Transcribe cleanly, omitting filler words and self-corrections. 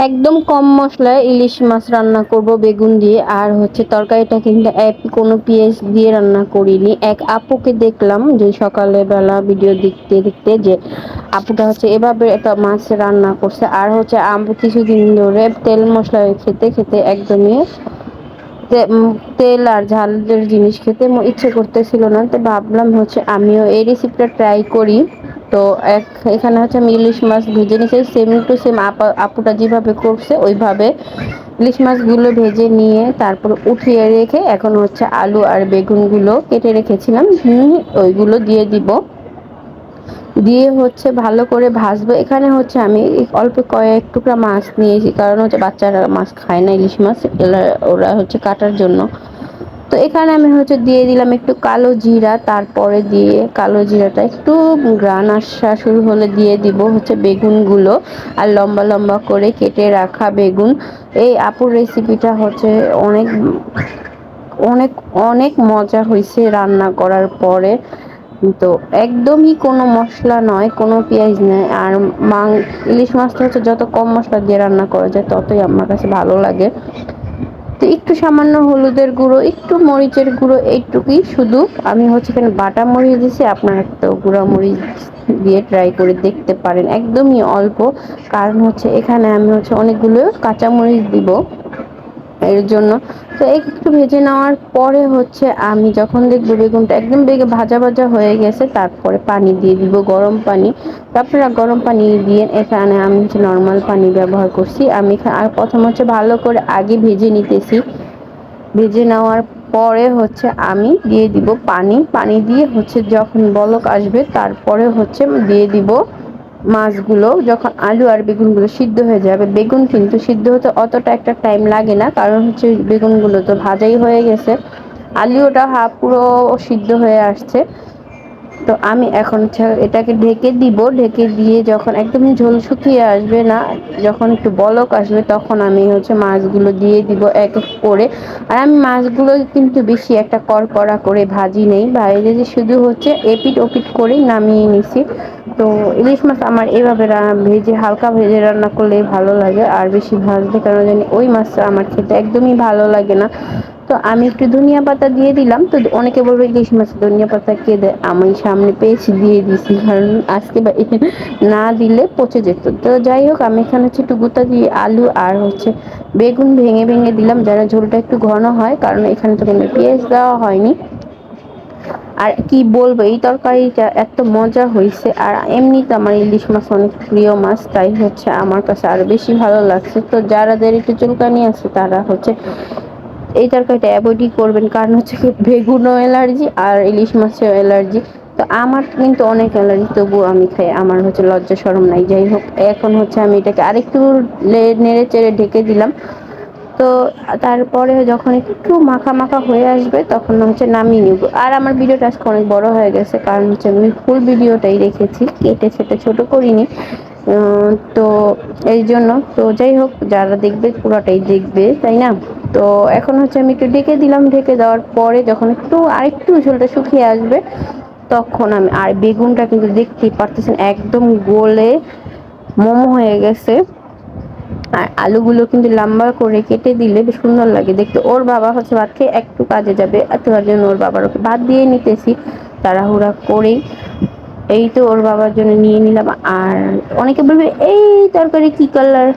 একদম কম মসলায় ইলিশ মাছ রান্না করব বেগুন দিয়ে। আর হচ্ছে তরকারিটা কিন্তু কোনো পেঁয়াজ দিয়ে রান্না করিনি। এক আপুকে দেখলাম যে সকালে বেলা ভিডিও দেখতে দেখতে যে আপুটা হচ্ছে এভাবে একটা মাছ রান্না করছে। আর হচ্ছে আমি কিছুদিন ধরে তেল মশলা খেতে খেতে একদমই তেল আর ঝালের জিনিস খেতে ইচ্ছে করতেছিল না, তো ভাবলাম হচ্ছে আমিও এই রেসিপিটা ট্রাই করি। তো এখানে হচ্ছে আমি ইলিশ মাছ ভেজে নিয়েছি, সেম টু সেম আপুটা যেভাবে করছে ওইভাবে ইলিশ মাছগুলো ভেজে নিয়ে তারপর উঠিয়ে রেখে এখন হচ্ছে আলু আর বেগুনগুলো কেটে রেখেছিলাম, ওইগুলো দিয়ে দিব। দিয়ে হচ্ছে ভালো করে ভাজবো। এখানে হচ্ছে আমি অল্প কয়েক টুকরা মাছ নিয়েছি, কারণ হচ্ছে বাচ্চারা মাছ খায় না, ইলিশ মাছ ওরা হচ্ছে কাটার জন্য। তো এখানে আমি হচ্ছে দিয়ে দিলাম একটু কালো জিরা, তারপরে দিয়ে কালো জিরাটা একটু গ্রান আসা শুরু হলে দিয়ে দিব হচ্ছে বেগুনগুলো আর লম্বা লম্বা করে কেটে রাখা বেগুন। এই আপুর রেসিপিটা হচ্ছে অনেক অনেক অনেক মজা হয়েছে রান্না করার পরে। তো একদমই কোনো মশলা নয়, কোনো পেঁয়াজ নয়। আর ইলিশ মাছটা হচ্ছে যত কম মশলা দিয়ে রান্না করা যায় ততই আমার কাছে ভালো লাগে। তো একটু সামান্য হলুদের গুঁড়ো, একটু মরিচের গুঁড়ো, এইটুকুই শুধু। আমি হচ্ছে এখানে বাটা মরিচ দিছি, আপনারা তো গুঁড়া মরিচ দিয়ে ট্রাই করে দেখতে পারেন, একদমই অল্প। কারণ হচ্ছে এখানে আমি হচ্ছে অনেকগুলো কাঁচা মরিচ দিব এর জন্য। তো একটু ভেজে নেওয়ার পরে হচ্ছে আমি যখন দেখবো বেগুনটা একদম ভাজা ভাজা হয়ে গেছে, তারপরে পানি দিয়ে দিব, গরম পানি। তো আপনারা গরম পানি দিয়ে, এখানে আমি হচ্ছে নর্মাল পানি ব্যবহার করছি। আমি আর প্রথম হচ্ছে ভালো করে আগে ভেজে নিতেছি। ভেজে নেওয়ার পরে হচ্ছে আমি দিয়ে দিব পানি। পানি দিয়ে হচ্ছে যখন বলক আসবে তারপরে হচ্ছে দিয়ে দিব মাছগুলো। যখন আলু আর বেগুনগুলো সিদ্ধ হয়ে যাবে, বেগুন কিন্তু সিদ্ধ হতে অতটা একটা টাইম লাগে না, কারণ হচ্ছে বেগুনগুলো তো ভাজাই হয়ে গেছে, আলুটা পুরো সিদ্ধ হয়ে আসছে। তো আমি এখন এটাকে ঢেকে দিব। ঢেকে দিয়ে যখন একদম ঝোল শুকিয়ে আসবে না, যখন একটু বলক আসবে, তখন আমি হচ্ছে মাছগুলো দিয়ে দিব এক এক করে। আর আমি মাছগুলো কিন্তু বেশি একটা কড়কড়া করে ভাজি নেই, বাইরে যে শুধু হচ্ছে এপিট ওপিট করেই নামিয়ে নিছি। তো ইলিশ মাছ আমার এভাবে ভেজে হালকা ভেজে রান্না করলেই ভালো লাগে, আর বেশি ভাজলে কেন জানি ওই মাছটা আমার খেতে একদমই ভালো লাগে না। তো আমি একটু ধনিয়া পাতা দিয়ে দিলাম। তো অনেকে বলবে ইলিশ মাছ ধনিয়া পাতা কে দেয়, আমি সামনে পেয়েছি দিয়ে দিছি, কারণ আজকে না দিলে পচে যেত। তো যাই হোক, আমি এখানে হচ্ছে একটু গুঁতা দিয়ে আলু আর হচ্ছে বেগুন ভেঙে ভেঙে দিলাম, যারা ঝোলটা একটু ঘন হয়, কারণ এখানে তো কোনো পেঁয়াজ দেওয়া হয়নি। আর কি বলবো, এই তরকারিটা এত মজা হয়েছে। আর এমনিতে আমার ইলিশ মাছ অনেক প্রিয় মাছ, তাই হচ্ছে আমার কাছে আরো বেশি ভালো লাগছে। তো যারাদের একটু চুলকানি আছে তারা হচ্ছে এই তরকারিটা অ্যাভয়েডই করবেন, কারণ হচ্ছে কি বেগুনও অ্যালার্জি আর ইলিশ মাছেও অ্যালার্জি। তো আমার কিন্তু অনেক অ্যালার্জি, তবুও আমি খাই, আমার হচ্ছে লজ্জা শরম নাই। যাই হোক, এখন হচ্ছে আমি এটাকে আরেকটু নেড়ে চেড়ে ঢেকে দিলাম। তো তারপরে যখন একটু মাখা মাখা হয়ে আসবে তখন হচ্ছে নামিয়ে নিব। আর আমার ভিডিওটা আজকে অনেক বড় হয়ে গেছে, কারণ হচ্ছে আমি ফুল ভিডিওটাই রেখেছি, কেটে সেটা ছোট করিনি। তো এই জন্য, তো যাই হোক, যারা দেখবে পুরোটাই দেখবে, তাই না? তো এখন হচ্ছে আমি একটু ঢেকে দিলাম। ঢেকে দেওয়ার পরে যখন একটু আরেকটু ঝোলটা শুকিয়ে আসবে, তখন আমি আর বেগুনটা কিন্তু দেখতেই পারতেছেন একদম গলে মোমো হয়ে গেছে। আর আলুগুলো কিন্তু লম্বা করে কেটে দিলে বেশ সুন্দর লাগে দেখতে। ওর বাবা হচ্ছে ভাত খেয়ে একটু কাজে যাবে, তার জন্য ওর বাবার ওকে ভাত দিয়ে নিতেছি তাড়াহুড়া করেই। এই তো ওর বাবার জন্য নিয়ে নিলাম। আর অনেকে বলবে এই তরকারি কি কালার,